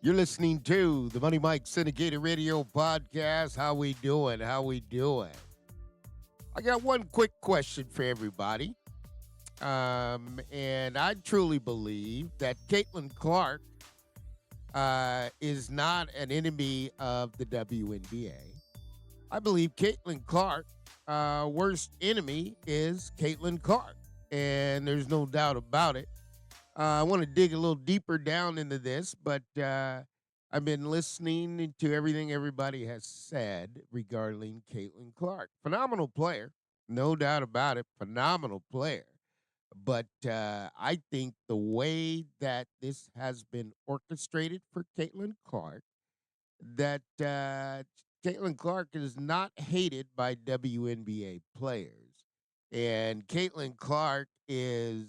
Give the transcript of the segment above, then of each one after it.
You're listening to the Money Mike Syndicated Radio Podcast. How we doing? How we doing? I got one quick question for everybody. And I truly believe that Caitlin Clark is not an enemy of the WNBA. I believe Caitlin Clark, worst enemy is Caitlin Clark. And there's no doubt about it. I want to dig a little deeper down into this, but I've been listening to everything everybody has said regarding Caitlin Clark. Phenomenal player, no doubt about it. Phenomenal player. But I think the way that this has been orchestrated for Caitlin Clark, that Caitlin Clark is not hated by WNBA players. And Caitlin Clark is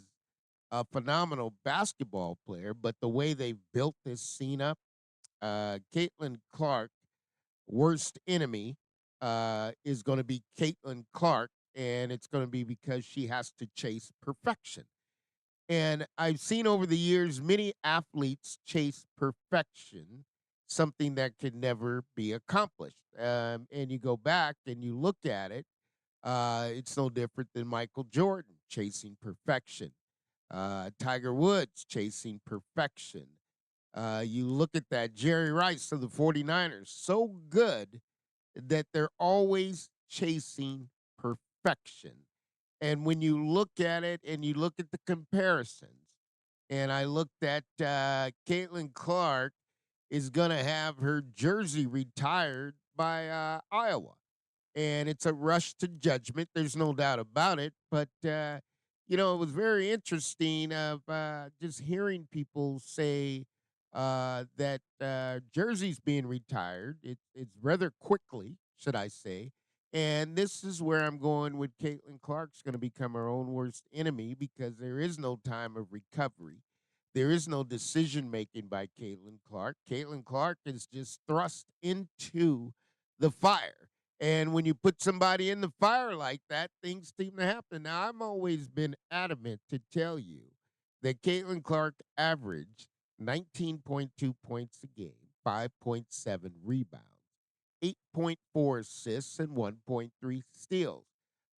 a phenomenal basketball player, but the way they built this scene up, Caitlin Clark, worst enemy, is going to be Caitlin Clark, and it's going to be because she has to chase perfection. And I've seen over the years many athletes chase perfection, something that can never be accomplished. And you go back and you look at it, it's no different than Michael Jordan chasing perfection. Tiger Woods chasing perfection. You look at that, Jerry Rice of the 49ers, so good that they're always chasing perfection. And when you look at it and you look at the comparisons, and I looked at Caitlin Clark is going to have her jersey retired by Iowa, and it's a rush to judgment. There's no doubt about it. But it was very interesting of just hearing people say that Jersey's being retired. It's rather quickly, should I say. And this is where I'm going with Caitlin Clark's going to become her own worst enemy because there is no time of recovery. There is no decision making by Caitlin Clark. Caitlin Clark is just thrust into the fire. And when you put somebody in the fire like that, things seem to happen. Now, I've always been adamant to tell you that Caitlin Clark averaged 19.2 points a game, 5.7 rebounds, 8.4 assists, and 1.3 steals.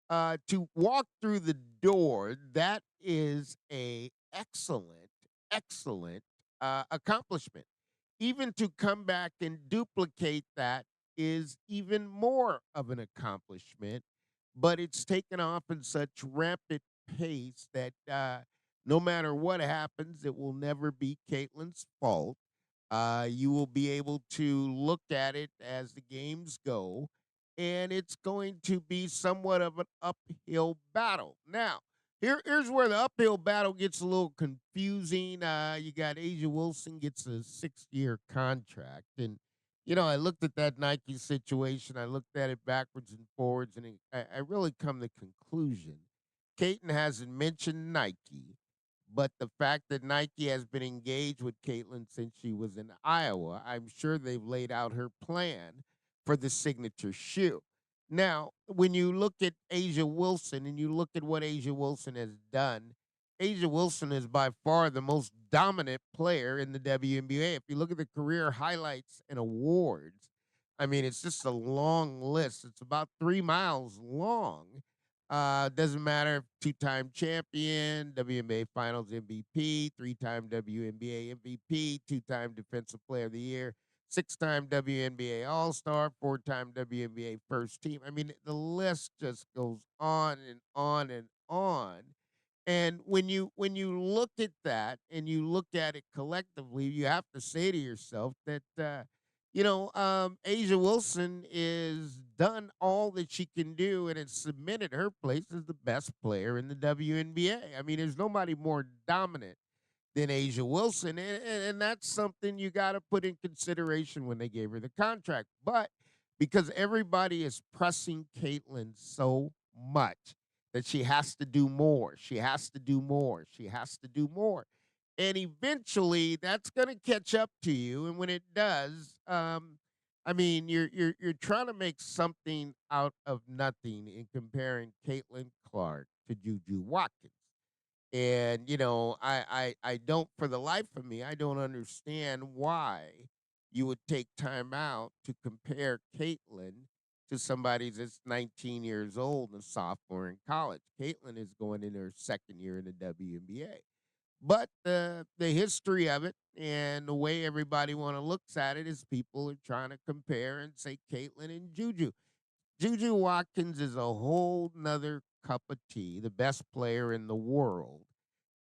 To walk through the door, that is a excellent accomplishment. Even to come back and duplicate that is even more of an accomplishment, but it's taken off in such rampant pace that no matter what happens, it will never be Caitlin's fault. You will be able to look at it as the games go, and it's going to be somewhat of an uphill battle. Now, here's where the uphill battle gets a little confusing. You got Asia Wilson gets a 6-year contract, and I looked at that Nike situation. I looked at it backwards and forwards, and I really come to the conclusion. Caton hasn't mentioned Nike, but the fact that Nike has been engaged with Caitlin since she was in Iowa, I'm sure they've laid out her plan for the signature shoe. Now, when you look at Asia Wilson and you look at what Asia Wilson has done, Asia Wilson is by far the most dominant player in the WNBA. If you look at the career highlights and awards, I mean, it's just a long list. It's about 3 miles long. Doesn't matter if two-time champion, WNBA Finals MVP, three-time WNBA MVP, two-time Defensive Player of the Year, six-time WNBA All-Star, four-time WNBA First Team. I mean, the list just goes on and on and on. And when you look at that and you look at it collectively, you have to say to yourself that Asia Wilson is done all that she can do and has cemented her place as the best player in the WNBA. I mean, there's nobody more dominant than Asia Wilson, and that's something you got to put in consideration when they gave her the contract. But because everybody is pressing Caitlin so much that she has to do more, she has to do more, she has to do more, and eventually that's going to catch up to you. And when it does, I mean, you're trying to make something out of nothing in comparing Caitlin Clark to Juju Watkins. And I don't, for the life of me, I don't understand why you would take time out to compare Caitlin to somebody that's 19 years old and a sophomore in college. Caitlin is going in her second year in the WNBA. But the history of it and the way everybody want to looks at it is people are trying to compare and say Caitlin and Juju. Juju Watkins is a whole nother cup of tea, the best player in the world.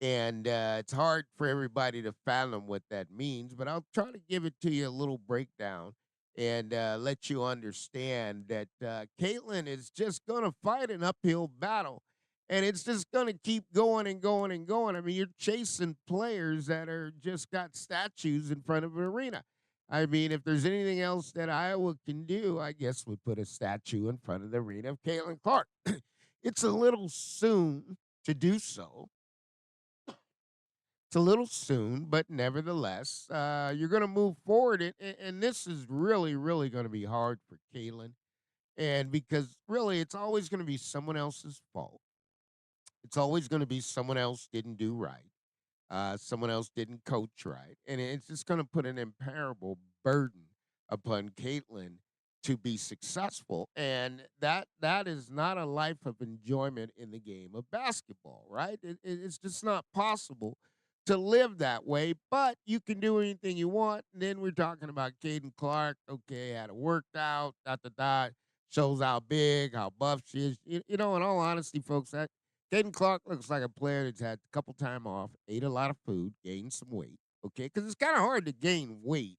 And it's hard for everybody to fathom what that means, but I'll try to give it to you a little breakdown and let you understand that Caitlin is just going to fight an uphill battle. And it's just going to keep going and going and going. I mean, you're chasing players that are just got statues in front of an arena. I mean, if there's anything else that Iowa can do, I guess we put a statue in front of the arena of Caitlin Clark. It's a little soon to do so. It's a little soon, but nevertheless, you're going to move forward, and this is really, really going to be hard for Kalen, and because really, it's always going to be someone else's fault. It's always going to be someone else didn't do right. Someone else didn't coach right, and it's just going to put an imparable burden upon Caitlin to be successful, and that is not a life of enjoyment in the game of basketball, right? It's just not possible to live that way. But you can do anything you want. And then we're talking about Caden Clark. Okay, had a workout, dot dot dot. Shows how big, how buff she is. In all honesty, folks, that Caden Clark looks like a player that's had a couple time off, ate a lot of food, gained some weight. Okay, because it's kind of hard to gain weight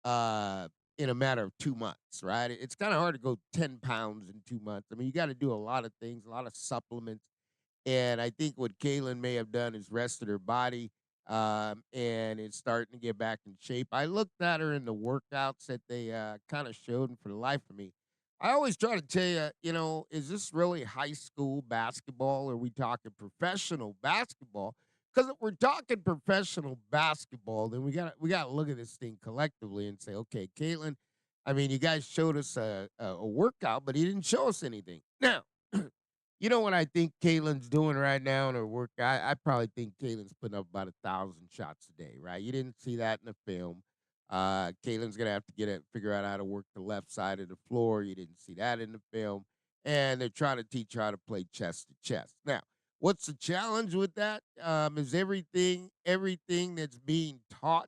uh, in a matter of 2 months, right? It's kind of hard to go 10 pounds in 2 months. I mean, you got to do a lot of things, a lot of supplements. And I think what Kaylin may have done is rested her body, and it's starting to get back in shape. I looked at her in the workouts that they kind of showed, and for the life of me, I always try to tell you, is this really high school basketball? Or are we talking professional basketball? Because if we're talking professional basketball, then we got to look at this thing collectively and say, okay, Caitlin, I mean, you guys showed us a workout, but he didn't show us anything. Now, you know what I think Caitlin's doing right now in her work? I probably think Caitlin's putting up about 1,000 shots a day, right? You didn't see that in the film. Caitlin's gonna have to figure out how to work the left side of the floor. You didn't see that in the film, and they're trying to teach her how to play chest to chest. Now, what's the challenge with that? Is everything that's being taught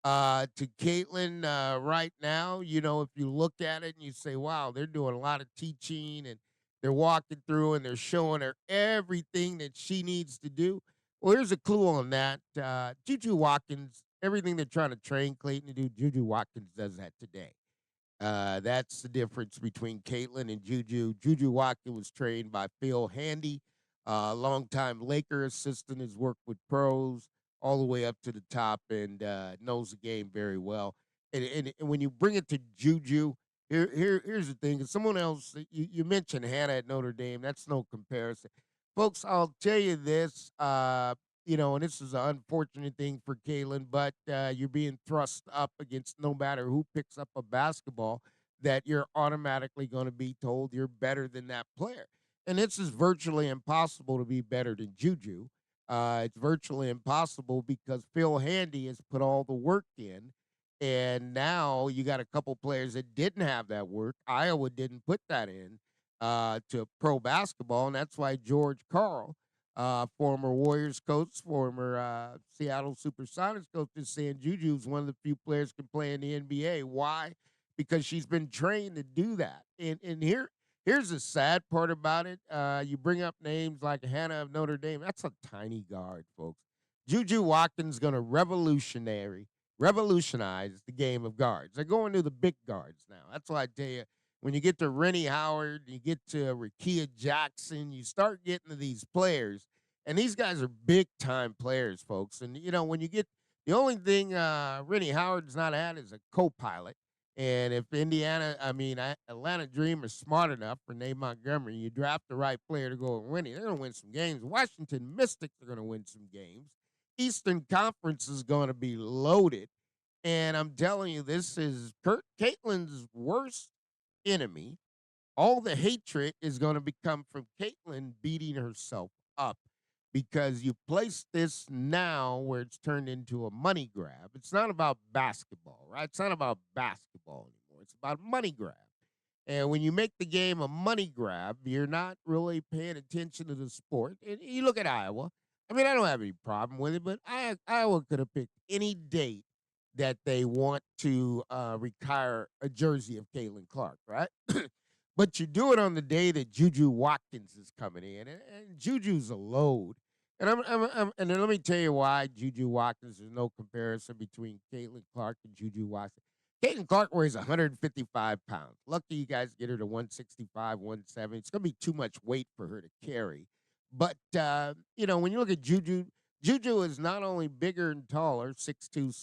to Caitlin right now. If you look at it and you say, wow, they're doing a lot of teaching and they're walking through and they're showing her everything that she needs to do. Well, here's a clue on that. Juju Watkins, everything they're trying to train Clayton to do, Juju Watkins does that today. That's the difference between Caitlin and Juju. Juju Watkins was trained by Phil Handy, longtime Laker assistant, has worked with pros all the way up to the top and knows the game very well. And when you bring it to Juju, here's the thing. Someone else, you mentioned Hannah at Notre Dame. That's no comparison. Folks, I'll tell you this. And this is an unfortunate thing for Kalen, but you're being thrust up against no matter who picks up a basketball, that you're automatically going to be told you're better than that player. And this is virtually impossible to be better than Juju. It's virtually impossible because Phil Handy has put all the work in. And now you got a couple players that didn't have that work. Iowa didn't put that in to pro basketball. And that's why George Carl, former Warriors coach, former Seattle Supersonics coach, is saying Juju is one of the few players can play in the NBA. Why? Because she's been trained to do that. And here's the sad part about it. You bring up names like Hannah of Notre Dame. That's a tiny guard, folks. Juju Watkins going to revolutionize the game of guards. They're going to the big guards now. That's why I tell you, when you get to Rennie Howard, you get to Rakia Jackson, you start getting to these players, and these guys are big time players, folks. And when you get the only thing Rennie Howard's not had is a co-pilot. And if Atlanta Dream is smart enough for Nate Montgomery, you draft the right player to go and win it, they're going to win some games. Washington Mystics are going to win some games. Eastern Conference is going to be loaded. And I'm telling you, this is Caitlin's worst enemy. All the hatred is going to become from Caitlin beating herself up because you place this now where it's turned into a money grab. It's not about basketball, right? It's not about basketball anymore. It's about money grab. And when you make the game a money grab, you're not really paying attention to the sport. And you look at Iowa. I mean, I don't have any problem with it, but Iowa could have picked any date that they want to retire a jersey of Caitlin Clark, right? But you do it on the day that Juju Watkins is coming in, and Juju's a load. And and then let me tell you why Juju Watkins. There's no comparison between Caitlin Clark and Juju Watkins. Caitlin Clark weighs 155 pounds. Lucky you guys get her to 165, 170. It's going to be too much weight for her to carry. But, when you look at Juju, Juju is not only bigger and taller, 6'2,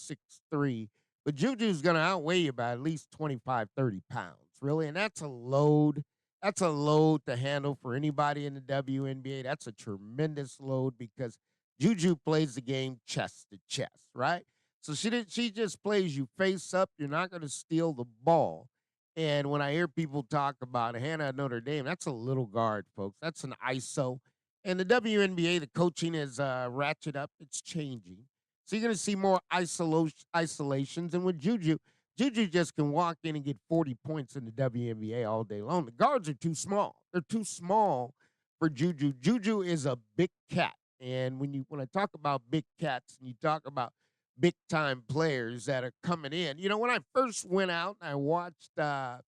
6'3", but Juju's going to outweigh you by at least 25, 30 pounds, really. And that's a load. That's a load to handle for anybody in the WNBA. That's a tremendous load because Juju plays the game chest to chest, right? So she just plays you face up. You're not going to steal the ball. And when I hear people talk about Hannah at Notre Dame, that's a little guard, folks. That's an ISO. And the WNBA, the coaching is ratchet up. It's changing. So you're going to see more isolations. And with Juju, Juju just can walk in and get 40 points in the WNBA all day long. The guards are too small. They're too small for Juju. Juju is a big cat. And when I talk about big cats and you talk about big time players that are coming in, when I first went out and I watched I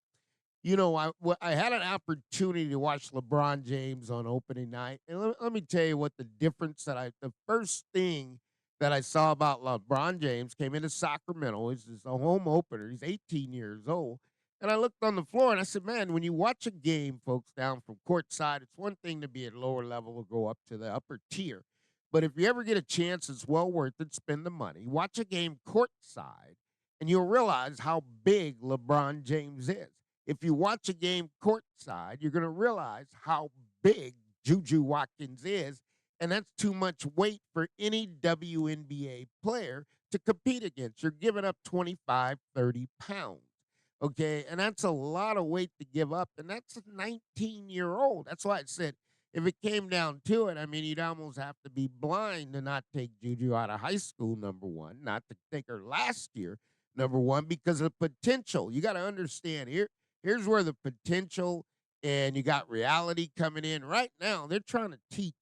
had an opportunity to watch LeBron James on opening night, and let me tell you what the first thing that I saw about LeBron James came into Sacramento. It's a home opener. He's 18 years old, and I looked on the floor and I said, "Man, when you watch a game, folks, down from courtside, it's one thing to be at lower level or go up to the upper tier, but if you ever get a chance, it's well worth it. Spend the money. Watch a game courtside, and you'll realize how big LeBron James is." If you watch a game courtside, you're going to realize how big Juju Watkins is, and that's too much weight for any WNBA player to compete against. You're giving up 25, 30 pounds. Okay, and that's a lot of weight to give up, and that's a 19-year-old. That's why I said if it came down to it, I mean, you'd almost have to be blind to not take Juju out of high school, number one, not to take her last year, number one, because of the potential. You got to understand here. Here's where the potential and you got reality coming in. Right now, they're trying to teach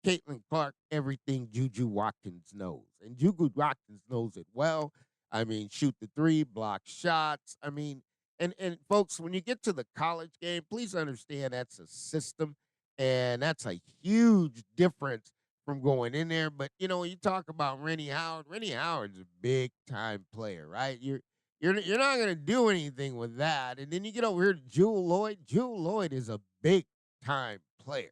Caitlin Clark everything Juju Watkins knows. And Juju Watkins knows it well. I mean, shoot the three, block shots. I mean, and folks, when you get to the college game, please understand that's a system. And that's a huge difference from going in there. But when you talk about Rennie Howard's a big time player, right? You're not gonna do anything with that. And then you get over here to Jewel Lloyd. Jewel Lloyd is a big time player,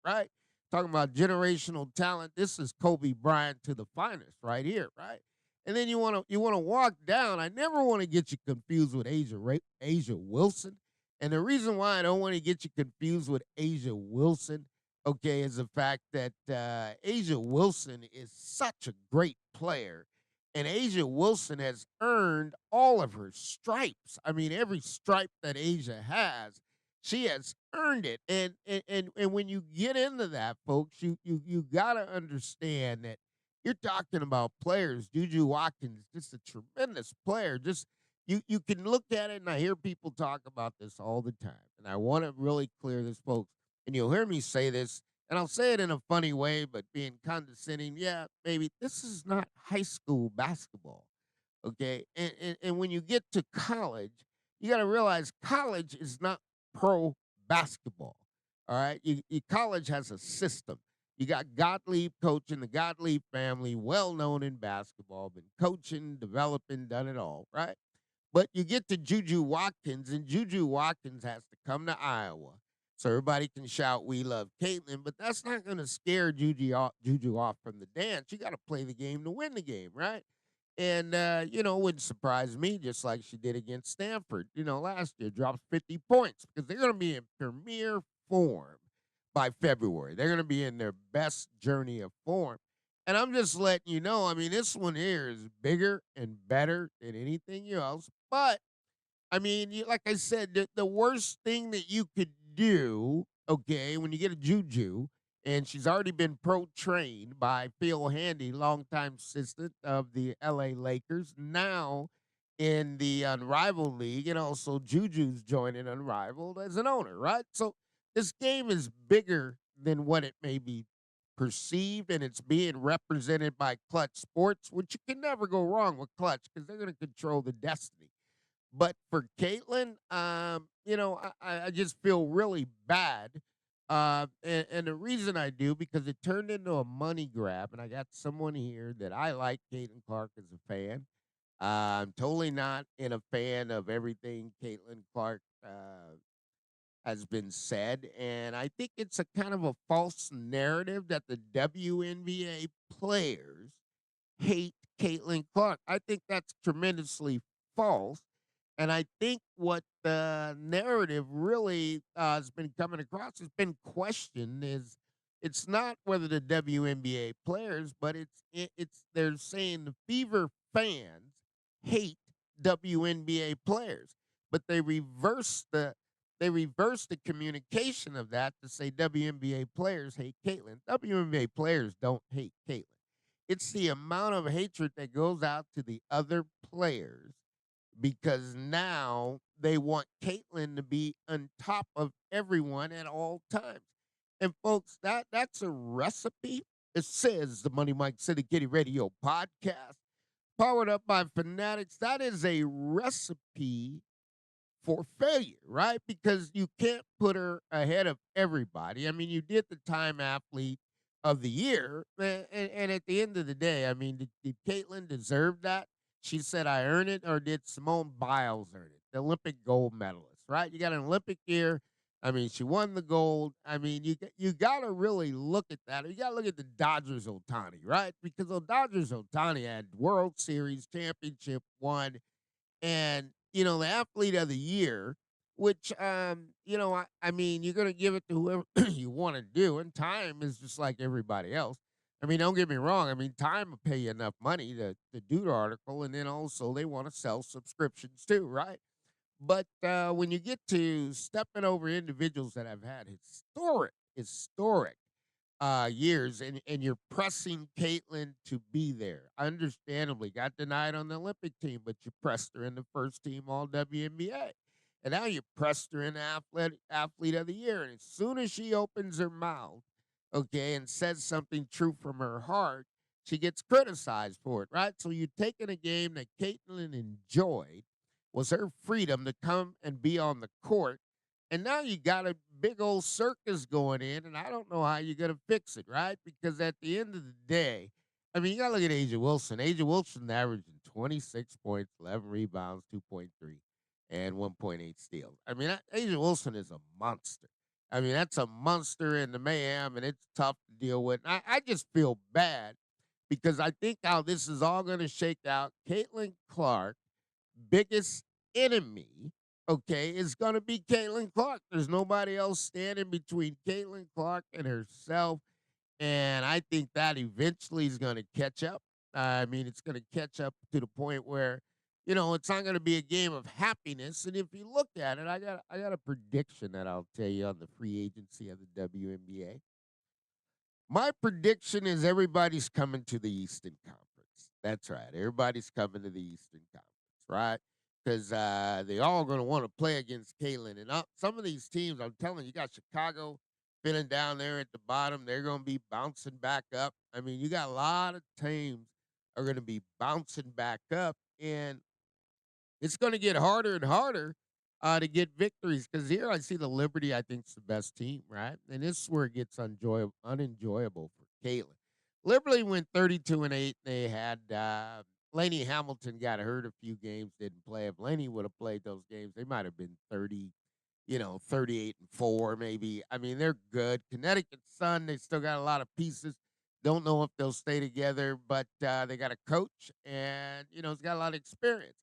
right? Talking about generational talent. This is Kobe Bryant to the finest, right here, right? And then you wanna walk down. I never want to get you confused with Asia Wilson. And the reason why I don't want to get you confused with Asia Wilson, okay, is the fact that Asia Wilson is such a great player and Asia Wilson has earned all of her stripes. I mean, every stripe that Asia has, she has earned it. And when you get into that, folks, you gotta understand that you're talking about players. Juju Watkins, just a tremendous player. Just you can look at it, and I hear people talk about this all the time. And I want to really clear this, folks. And you'll hear me say this and I'll say it in a funny way, but being condescending. Yeah, maybe this is not high school basketball. Okay. And when you get to college, you got to realize college is not pro basketball. All right. College has a system. You got Gottlieb coaching, the Gottlieb family, well known in basketball, been coaching, developing, done it all. Right. But you get to Juju Watkins, and Juju Watkins has to come to Iowa so everybody can shout, "We love Caitlin," but that's not going to scare Juju off from the dance. You got to play the game to win the game, right? And, it wouldn't surprise me, just like she did against Stanford, last year, dropped 50 points because they're going to be in premier form by February. They're going to be in their best journey of form. And I'm just letting you know, I mean, this one here is bigger and better than anything else. But I mean, like I said, the worst thing that you could do, okay, when you get a Juju And she's already been pro trained by Phil Handy, longtime assistant of the LA Lakers, now in the Unrivaled League. And also Juju's joining Unrivaled as an owner, right? So this game is bigger than what it may be perceived, and it's being represented by Clutch Sports, which you can never go wrong with Clutch because they're going to control the destiny. But for Caitlin, I just feel really bad. And the reason I do, because it turned into a money grab, and I got someone here that I like, Caitlin Clark, as a fan. I'm totally not in a fan of everything Caitlin Clark has been said, and I think it's a kind of a false narrative that the WNBA players hate Caitlin Clark. I think that's tremendously false. And I think what the narrative really has been coming across has been questioned is it's not whether the WNBA players, but it's they're saying the Fever fans hate WNBA players, but they reverse the communication of that to say WNBA players hate Caitlin. WNBA players don't hate Caitlin. It's the amount of hatred that goes out to the other players because now they want Caitlyn to be on top of everyone at all times. And folks, that's a recipe. It says the Money Mike City Kitty Radio podcast, powered up by Fanatics. That is a recipe for failure, right? Because you can't put her ahead of everybody. I mean, you did the Time Athlete of the Year, and at the end of the day, I mean, did Caitlyn deserve that? She said, "I earned it," or did Simone Biles earn it? The Olympic gold medalist, right? You got an Olympic year. I mean, she won the gold. I mean, you got to really look at that. You got to look at the Dodgers Otani, right? Because the Dodgers Otani had World Series championship, won, and the athlete of the year, which I mean, you're gonna give it to whoever you want to do, and Time is just like everybody else. I mean, don't get me wrong. I mean, Time will pay you enough money to do the article, and then also they want to sell subscriptions too, right? But when you get to stepping over individuals that have had historic years, and you're pressing Caitlin to be there. Understandably, got denied on the Olympic team, but you pressed her in the first team All WNBA, and now you pressed her in the athlete of the year. And as soon as she opens her mouth, okay, and says something true from her heart, she gets criticized for it, right? So you're taking a game that Caitlin enjoyed, was her freedom to come and be on the court, and now you got a big old circus going in, and I don't know how you're gonna fix it, right? Because at the end of the day, I mean, you gotta look at Asia Wilson. Asia Wilson averaging 26 points, 11 rebounds, 2.3, and 1.8 steals. I mean, Asia Wilson is a monster. I mean, that's a monster in the mayhem, and it's tough to deal with. And I just feel bad because I think how this is all gonna shake out. Caitlin Clark, biggest enemy, okay, is going to be Caitlin Clark. There's nobody else standing between Caitlin Clark and herself. And I think that eventually is going to catch up. I mean, it's going to catch up to the point where, it's not going to be a game of happiness. And if you look at it, I got a prediction that I'll tell you on the free agency of the WNBA. My prediction is everybody's coming to the Eastern Conference. That's right. Everybody's coming to the Eastern Conference, right? Because they all going to want to play against Caitlin. And some of these teams, I'm telling you, you got Chicago feeling down there at the bottom. They're going to be bouncing back up. I mean, you got a lot of teams are going to be bouncing back up. And it's going to get harder and harder to get victories because here I see the Liberty. I think is the best team, right? And this is where it gets unenjoyable for Caitlin. Liberty went 32-8. They had Laney Hamilton got hurt a few games, didn't play. If Laney would have played those games, they might have been 38-4 maybe. I mean, they're good. Connecticut Sun, they still got a lot of pieces. Don't know if they'll stay together, but they got a coach, and he's got a lot of experience.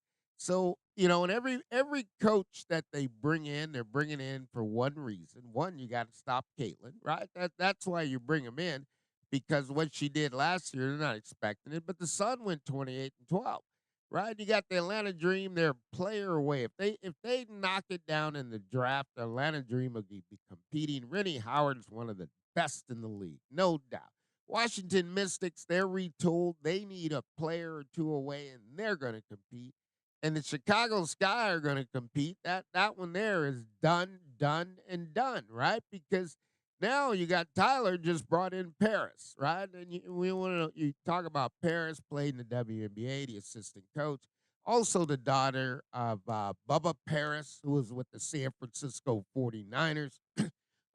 So and every coach that they bring in, they're bringing in for one reason. One, you got to stop Caitlin, right? That's why you bring them in because what she did last year, they're not expecting it. But the Sun went 28-12, right? You got the Atlanta Dream, they're a player away. If they knock it down in the draft, the Atlanta Dream will be competing. Rennie Howard is one of the best in the league, no doubt. Washington Mystics, they're retooled. They need a player or two away, and they're going to compete. And the Chicago Sky are going to compete. That one there is done, done, and done, right? Because now you got Tyler just brought in Paris, right? And we want to you talk about Paris played in the WNBA, the assistant coach, also the daughter of Bubba Paris, who was with the San Francisco 49ers.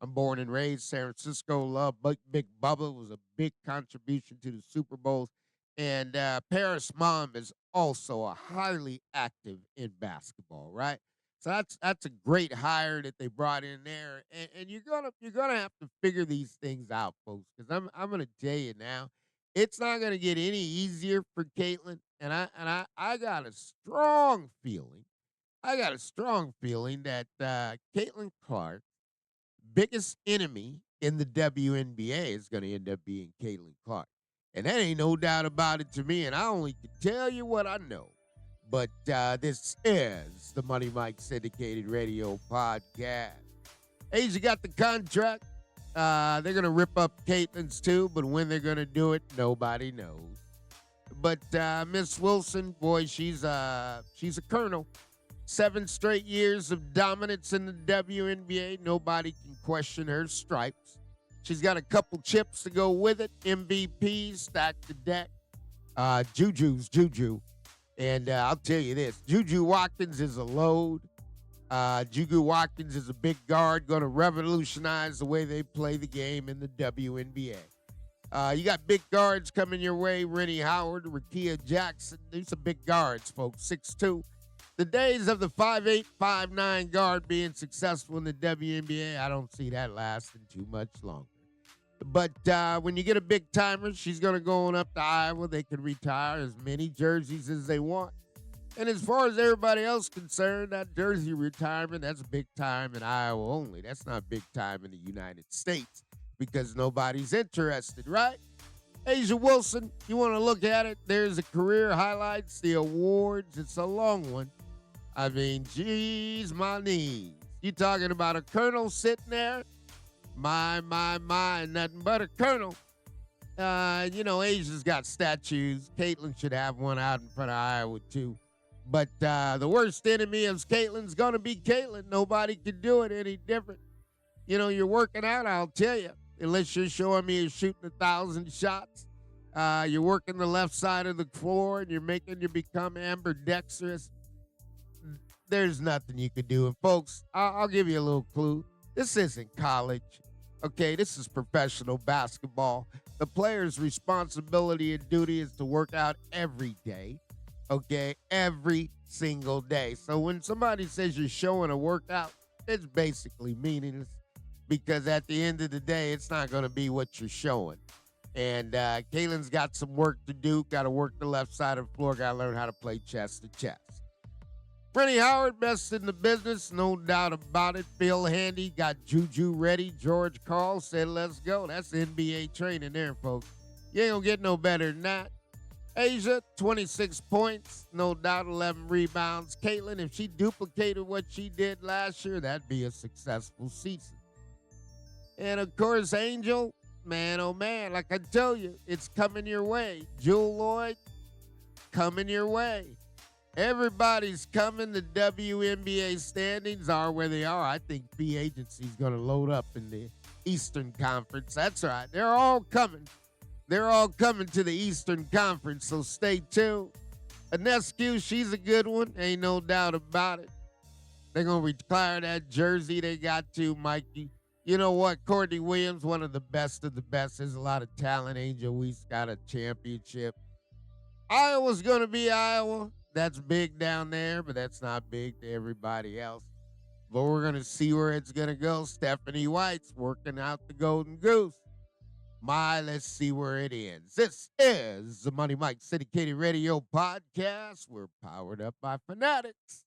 I'm born and raised San Francisco. Love Big Bubba was a big contribution to the Super Bowls, and Paris' mom is also a highly active in basketball, right? So that's a great hire that they brought in there, and you're gonna have to figure these things out, folks. Because I'm gonna tell you now, it's not gonna get any easier for Caitlin, and I got a strong feeling. I got a strong feeling that Caitlin Clark biggest enemy in the WNBA is going to end up being Caitlin Clark. And that ain't no doubt about it to me. And I only can tell you what I know. But this is the Money Mike Syndicated Radio Podcast. Asia got the contract. They're going to rip up Caitlin's too, but when they're going to do it, nobody knows. But Miss Wilson, boy, she's a colonel. 7 straight years of dominance in the WNBA. Nobody can question her stripes. She's got a couple chips to go with it. MVP, stacked the deck. Juju's Juju. And I'll tell you this. Juju Watkins is a load. Juju Watkins is a big guard, going to revolutionize the way they play the game in the WNBA. You got big guards coming your way. Rennie Howard, Rakia Jackson. These are big guards, folks. 6'2". The days of the 5'8", 5'9" guard being successful in the WNBA, I don't see that lasting too much longer. But when you get a big timer, she's going to go on up to Iowa. They can retire as many jerseys as they want. And as far as everybody else concerned, that jersey retirement, that's big time in Iowa only. That's not big time in the United States because nobody's interested, right? Asia Wilson, you want to look at it, there's the career highlights, the awards. It's a long one. I mean, geez, my knees. You talking about a colonel sitting there? My, nothing but a colonel. Asia's got statues. Caitlin should have one out in front of Iowa, too. But the worst enemy of Caitlin's going to be Caitlin. Nobody can do it any different. You're working out, I'll tell you. Unless you're showing me you're shooting 1,000 shots. You're working the left side of the floor and you're making you become ambidextrous. There's nothing you can do. And folks, I'll give you a little clue. This isn't college. Okay, this is professional basketball. The player's responsibility and duty is to work out every day. Okay, every single day. So when somebody says you're showing a workout, it's basically meaningless because at the end of the day, it's not going to be what you're showing. And Caitlin's got some work to do. Got to work the left side of the floor. Got to learn how to play chest to chest. Rennie Howard, best in the business, no doubt about it. Phil Handy got Juju ready. George Karl said, let's go. That's NBA training there, folks. You ain't going to get no better than that. Asia, 26 points, no doubt 11 rebounds. Caitlin, if she duplicated what she did last year, that'd be a successful season. And, of course, Angel, man, oh, man, like I tell you, it's coming your way. Jewel Lloyd, coming your way. Everybody's coming. The WNBA standings are where they are. I think free agency is going to load up in the Eastern Conference. That's right. They're all coming. They're all coming to the Eastern Conference, so stay tuned. Anescu, she's a good one. Ain't no doubt about it. They're going to retire that jersey they got to, Mikey. You know what? Courtney Williams, one of the best of the best. There's a lot of talent. Angel Weiss got a championship. Iowa's going to be Iowa. That's big down there, but that's not big to everybody else. But we're going to see where it's going to go. Stephanie White's working out the Golden Goose. Let's see where it ends. This is the Money Mike Syndicated Radio Podcast. We're powered up by Fanatics.